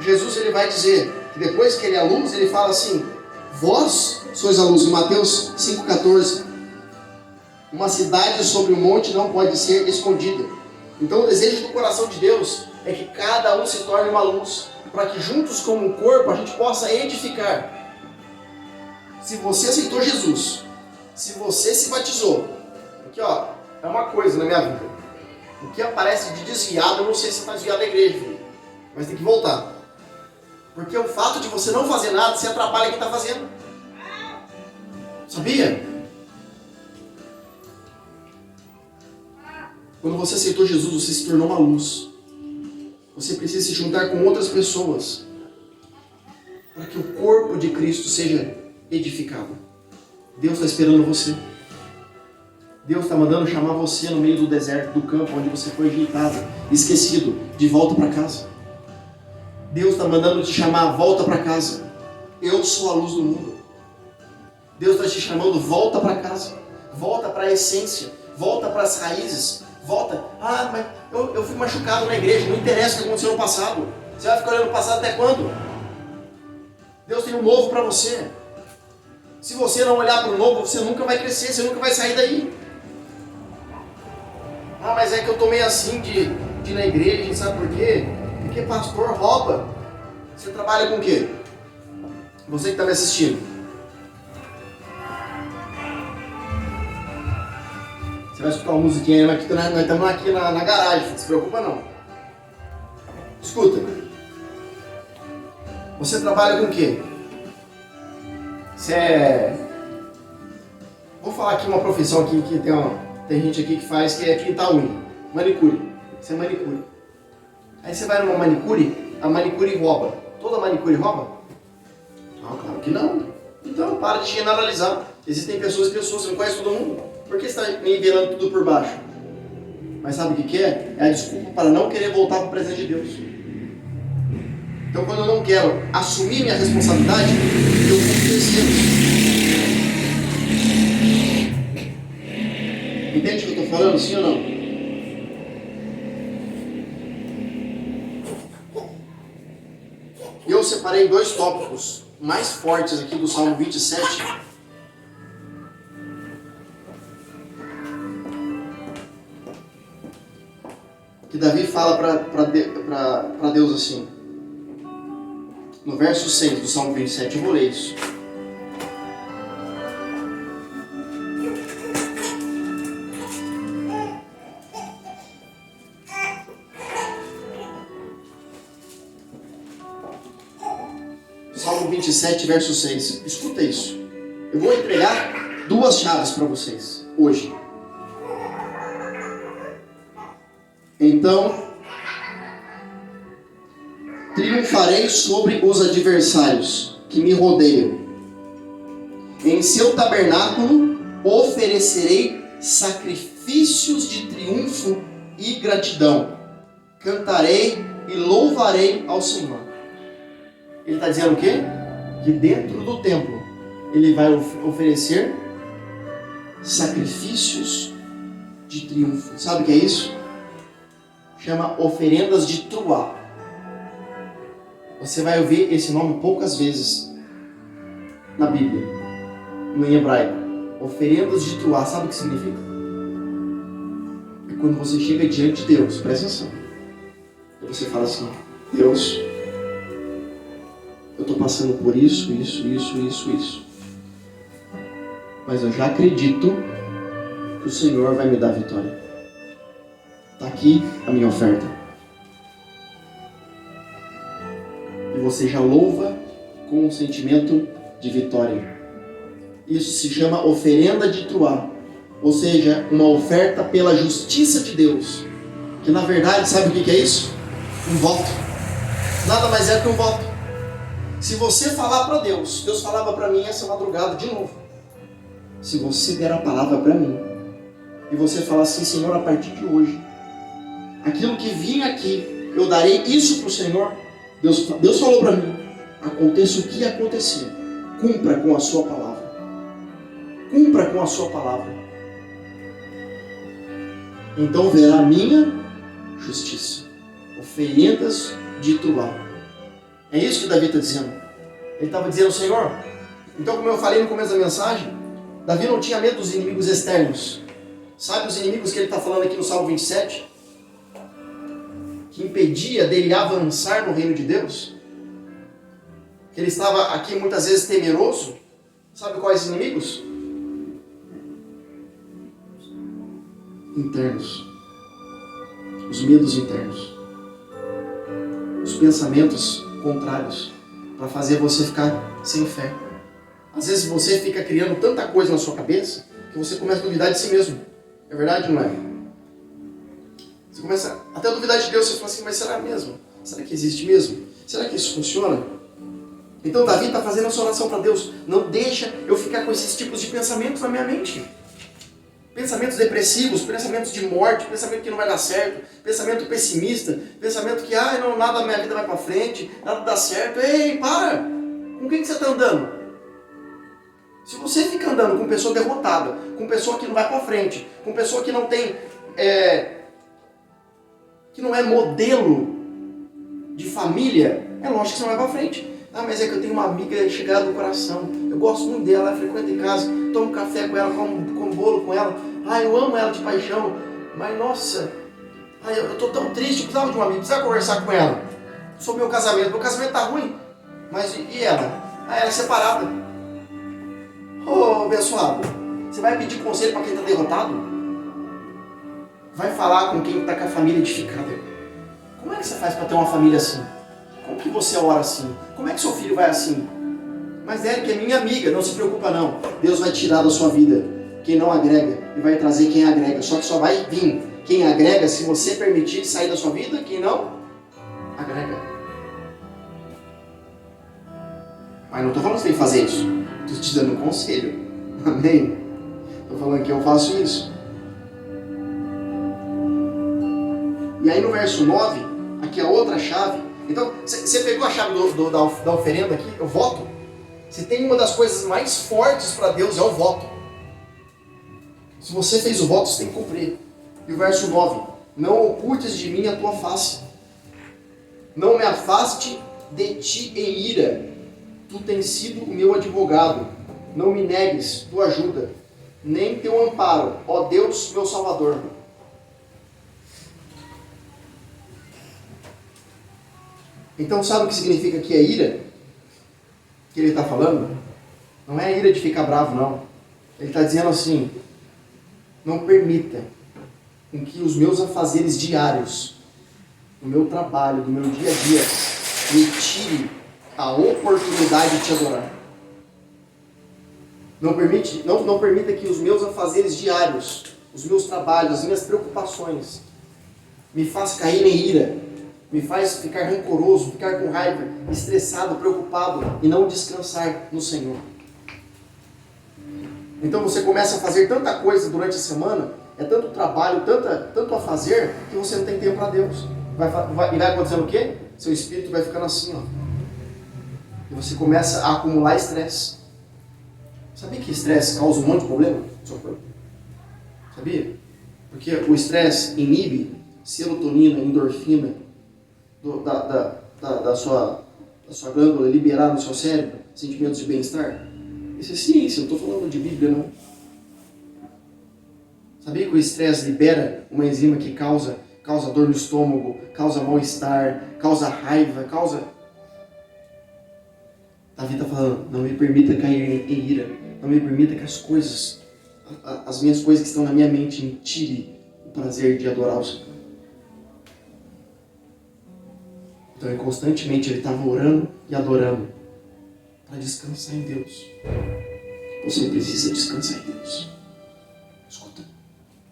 Jesus ele vai dizer que depois que ele é a luz, ele fala assim: vós sois a luz. Em Mateus 5,14, uma cidade sobre o monte não pode ser escondida. Então o desejo do coração de Deus é que cada um se torne uma luz, para que juntos como um corpo a gente possa edificar. Se você aceitou Jesus, se você se batizou, aqui ó, é uma coisa na minha vida. O que aparece de desviado, eu não sei se você está desviado da igreja, filho, mas tem que voltar. Porque o fato de você não fazer nada, você atrapalha quem está fazendo. Sabia? Quando você aceitou Jesus, você se tornou uma luz. Você precisa se juntar com outras pessoas para que o corpo de Cristo seja edificado. Deus está esperando você. Deus está mandando chamar você no meio do deserto, do campo, onde você foi rejeitado, esquecido, de volta para casa. Deus está mandando te chamar, volta para casa. Eu sou a luz do mundo. Deus está te chamando, volta para casa. Volta para a essência. Volta para as raízes. Volta. Ah, mas eu fui machucado na igreja. Não interessa o que aconteceu no passado. Você vai ficar olhando o passado até quando? Deus tem um novo para você. Se você não olhar para o novo, você nunca vai crescer. Você nunca vai sair daí. Ah, mas é que eu tô meio assim de ir na igreja, sabe por quê? Porque pastor rouba. Você trabalha com o quê? Você que está me assistindo. Você vai escutar uma musiquinha, mas nós estamos aqui na garagem, não se preocupa não. Escuta. Você trabalha com o quê? Você é... Vou falar aqui uma profissão aqui que tem gente aqui que faz, que é pintar unha. Manicure. Você é manicure. Aí você vai numa manicure, a manicure rouba. Toda manicure rouba? Não, claro que não. Então, para de generalizar. Existem pessoas, você não conhece todo mundo. Por que você está nivelando tudo por baixo? Mas sabe o que é? É a desculpa para não querer voltar para o presente de Deus. Então, quando eu não quero assumir minha responsabilidade, eu vou crescer. Entende o que eu estou falando, sim ou não? Eu separei 2 tópicos mais fortes aqui do Salmo 27. Que Davi fala para Deus assim. No verso 6 do Salmo 27, eu vou ler isso. Salmo 27, verso 6. Escuta isso. Eu vou entregar 2 chaves para vocês hoje. Então, triunfarei sobre os adversários que me rodeiam. Em seu tabernáculo oferecerei sacrifícios de triunfo e gratidão. Cantarei e louvarei ao Senhor. Ele está dizendo o quê? Que dentro do templo ele vai oferecer sacrifícios de triunfo. Sabe o que é isso? Chama oferendas de truá. Você vai ouvir esse nome poucas vezes na Bíblia, no hebraico. Oferendas de truá, sabe o que significa? É quando você chega diante de Deus, presta atenção. E você fala assim: Deus, eu estou passando por isso. Mas eu já acredito que o Senhor vai me dar a vitória. Está aqui a minha oferta. E você já louva com um sentimento de vitória. Isso se chama oferenda de truá. Ou seja, uma oferta pela justiça de Deus. Que na verdade, sabe o que é isso? Um voto. Nada mais é que um voto. Se você falar para Deus, Deus falava para mim essa madrugada de novo. Se você der a palavra para mim, e você falar assim: Senhor, a partir de hoje, aquilo que vinha aqui, eu darei isso para o Senhor. Deus falou para mim: aconteça o que acontecer, cumpra com a sua palavra. Cumpra com a sua palavra. Então verá a minha justiça. Oferendas de truá. É isso que Davi está dizendo. Ele estava dizendo: Senhor, então, como eu falei no começo da mensagem, Davi não tinha medo dos inimigos externos. Sabe os inimigos que ele está falando aqui no Salmo 27? Que impedia dele avançar no reino de Deus? Que ele estava aqui muitas vezes temeroso. Sabe quais os inimigos? Internos. Os medos internos. Os pensamentos contrários, para fazer você ficar sem fé. Às vezes você fica criando tanta coisa na sua cabeça que você começa a duvidar de si mesmo. É verdade ou não é? Você começa até a duvidar de Deus. Você fala assim: mas será mesmo? Será que existe mesmo? Será que isso funciona? Então Davi está fazendo essa oração para Deus: não deixa eu ficar com esses tipos de pensamentos na minha mente. Pensamentos depressivos, pensamentos de morte, pensamento que não vai dar certo, pensamento pessimista, pensamento que não, nada da minha vida vai para frente, nada dá certo. Ei, para! Com quem que você está andando? Se você fica andando com pessoa derrotada, com pessoa que não vai para frente, com pessoa que não tem, que não é modelo de família, é lógico que você não vai para frente. Mas é que eu tenho uma amiga chegada no coração, eu gosto muito dela, ela frequenta em casa, tomo café com ela, como bolo com ela, eu amo ela de paixão, mas nossa, eu estou tão triste, eu precisava de uma amiga, precisava conversar com ela sobre meu casamento tá ruim, mas e ela? Ah, ela é separada. Ô, abençoado, você vai pedir conselho para quem está derrotado? Vai falar com quem está com a família edificada. Como é que você faz para ter uma família assim? Como que você ora assim? Como é que seu filho vai assim? Mas Eric é minha amiga, não se preocupa não. Deus vai tirar da sua vida quem não agrega e vai trazer quem agrega. Só que só vai vir quem agrega se você permitir sair da sua vida, quem não agrega. Mas não estou falando que você tem que fazer isso. Estou te dando um conselho. Amém? Estou falando que eu faço isso. E aí no verso 9, aqui a outra chave. Então, você pegou a chave da oferenda aqui, o voto? Se tem uma das coisas mais fortes para Deus é o voto. Se você fez o voto, você tem que cumprir. E o verso 9, não ocultes de mim a tua face. Não me afaste de ti em ira. Tu tens sido o meu advogado. Não me negues tua ajuda, nem teu amparo, ó Deus, meu Salvador. Então sabe o que significa aqui a ira? Que ele está falando? Não é a ira de ficar bravo, não. Ele está dizendo assim, não permita com que os meus afazeres diários, do meu trabalho, do meu dia a dia, me tire a oportunidade de te adorar. Não permita que os meus afazeres diários, os meus trabalhos, as minhas preocupações, me façam cair em ira, me faz ficar rancoroso, ficar com raiva, estressado, preocupado e não descansar no Senhor. Então você começa a fazer tanta coisa durante a semana, é tanto trabalho, tanto a fazer, que você não tem tempo para Deus. E vai acontecendo o quê? Seu espírito vai ficando assim, ó. E você começa a acumular estresse. Sabia que estresse causa um monte de problema no seu corpo? Sabia? Porque o estresse inibe serotonina, endorfina da sua glândula liberar no seu cérebro sentimentos de bem-estar. Isso é ciência, não estou falando de Bíblia, não. Sabia que o estresse libera uma enzima que causa dor no estômago, causa mal-estar, causa raiva, causa... Davi está falando, não me permita cair em ira, não me permita que as minhas coisas que estão na minha mente me tirem o prazer de adorar o Senhor. Então, constantemente ele estava orando e adorando para descansar em Deus. Você precisa descansar em Deus. Escuta,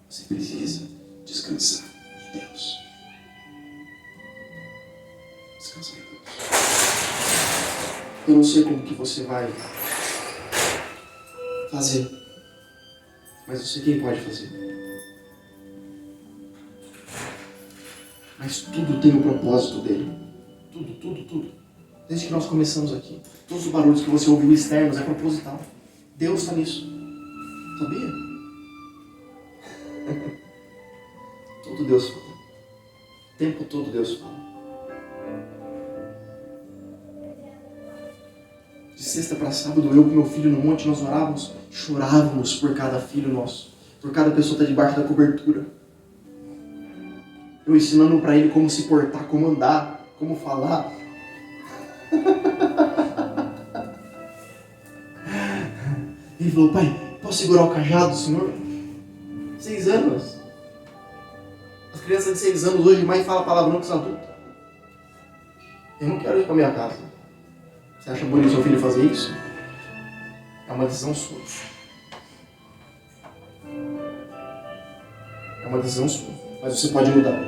você precisa descansar em Deus. Descansar em Deus. Eu não sei como que você vai fazer, mas eu sei quem pode fazer. Mas tudo tem o propósito dele. Tudo. Desde que nós começamos aqui. Todos os barulhos que você ouviu externos é proposital. Deus está nisso. Sabia? Todo Deus fala. O tempo todo Deus fala. De sexta para sábado, eu com meu filho no monte, nós orávamos, chorávamos por cada filho nosso. Por cada pessoa que está debaixo da cobertura. Eu ensinando para ele como se portar, como andar, como falar. Ele falou, pai, posso segurar o cajado, senhor? 6 anos. As crianças de 6 anos hoje mais falam palavrão que os adultos. Eu não quero ir para minha casa. Você acha bonito seu filho fazer isso? É uma decisão sua. É uma decisão sua. Mas você pode mudar.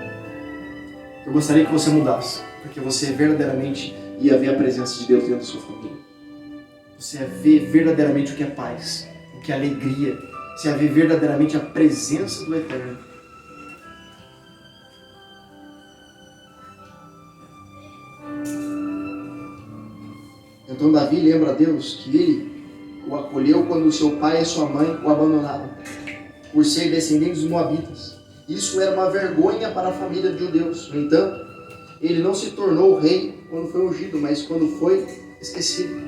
Eu gostaria que você mudasse. Porque você verdadeiramente ia ver a presença de Deus dentro da sua família. Você ia ver verdadeiramente o que é paz, o que é alegria. Você ia ver verdadeiramente a presença do Eterno. Então Davi lembra a Deus que ele o acolheu quando seu pai e sua mãe o abandonaram, por ser descendente dos Moabitas. Isso era uma vergonha para a família de judeus. No entanto, ele não se tornou rei quando foi ungido, mas quando foi esquecido.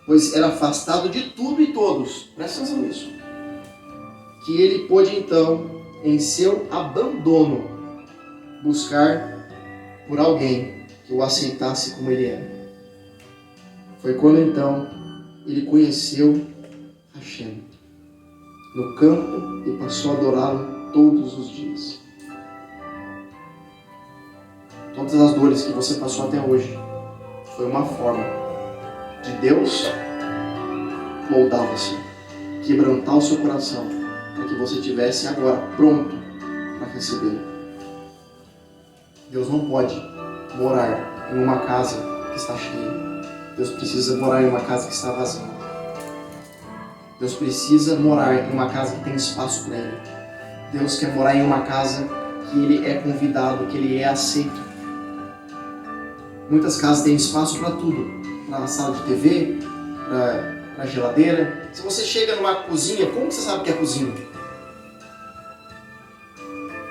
Pois era afastado de tudo e todos. Presta atenção nisso. Que ele pôde então, em seu abandono, buscar por alguém que o aceitasse como ele era. Foi quando então ele conheceu Hashem no campo e passou a adorá-lo todos os dias. Todas as dores que você passou até hoje foi uma forma de Deus moldar você, quebrantar o seu coração, para que você estivesse agora pronto para receber. Deus não pode morar em uma casa que está cheia. Deus precisa morar em uma casa que está vazia. Deus precisa morar em uma casa que tem espaço para Ele. Deus quer morar em uma casa que Ele é convidado, que Ele é aceito. Muitas casas têm espaço para tudo. Para a sala de TV, para a geladeira. Se você chega numa cozinha, como você sabe que é cozinha?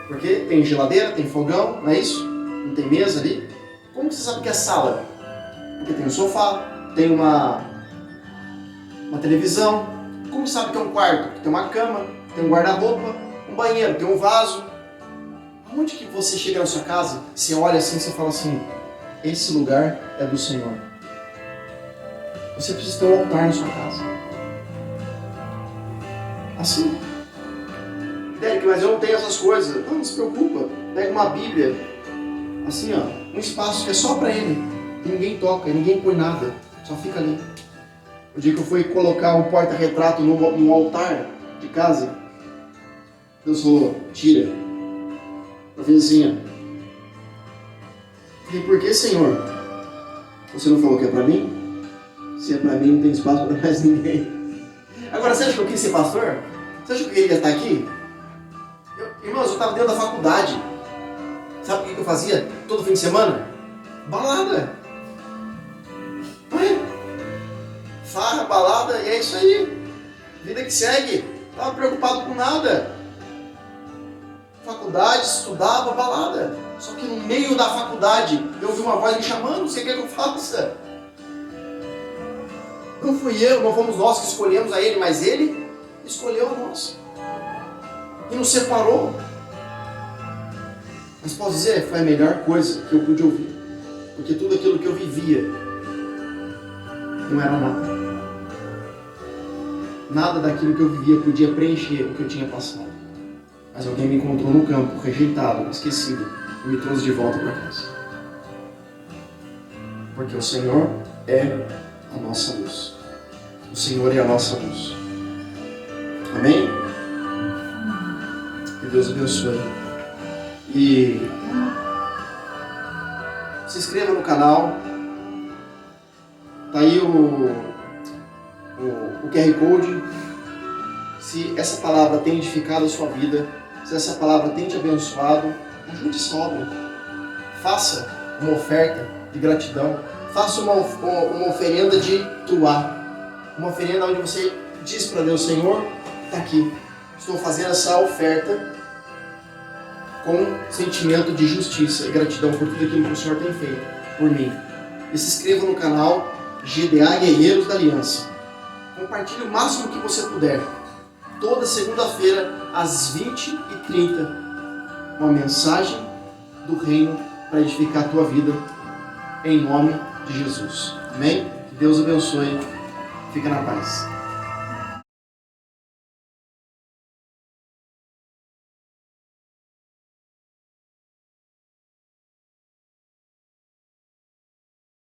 Porque tem geladeira, tem fogão, não é isso? Não tem mesa ali. Como você sabe que é sala? Porque tem um sofá, tem uma televisão. Como sabe que é um quarto? Porque tem uma cama, tem um guarda-roupa, um banheiro, tem um vaso. Onde que você chega na sua casa, você olha assim, você fala assim, esse lugar é do Senhor. Você precisa ter um altar na sua casa. Assim. Derek, mas eu não tenho essas coisas. Não se preocupa. Pega uma Bíblia. Assim, ó. Um espaço que é só para Ele. E ninguém toca, e ninguém põe nada. Só fica ali. O dia que eu fui colocar um porta-retrato no altar de casa, Deus falou, tira. Eu fiz assim, ó. Falei, por que, Senhor? Você não falou que é para mim? Se é para mim, não tem espaço para mais ninguém. Agora, você acha que eu quis ser pastor? Você acha que eu queria estar aqui? Irmãos, eu estava dentro da faculdade. Sabe o que eu fazia todo fim de semana? Balada. Farra, balada, e é isso aí. Vida que segue. Não estava preocupado com nada. Faculdade, estudava, balada. Só que no meio da faculdade, eu ouvi uma voz me chamando, você quer que eu faça? Não fui eu, não fomos nós que escolhemos a Ele, mas Ele escolheu a nós. E nos separou. Mas posso dizer, foi a melhor coisa que eu pude ouvir. Porque tudo aquilo que eu vivia não era nada. Nada daquilo que eu vivia podia preencher o que eu tinha passado. Mas alguém me encontrou no campo, rejeitado, esquecido, e me trouxe de volta para casa. Porque o Senhor é a nossa luz. O Senhor é a nossa luz. Amém? Que Deus abençoe. E se inscreva no canal. Tá aí o QR Code. Se essa palavra tem edificado a sua vida, se essa palavra tem te abençoado, ajude essa obra. Faça uma oferta de gratidão. Faça uma oferenda de truá. Uma oferenda onde você diz para Deus, Senhor, está aqui. Estou fazendo essa oferta com sentimento de justiça e gratidão por tudo aquilo que o Senhor tem feito por mim. E se inscreva no canal GDA Guerreiros da Aliança. Compartilhe o máximo que você puder. Toda segunda-feira, às 20h30, uma mensagem do reino para edificar a tua vida, em nome de Jesus. Amém? Que Deus abençoe. Fica na paz.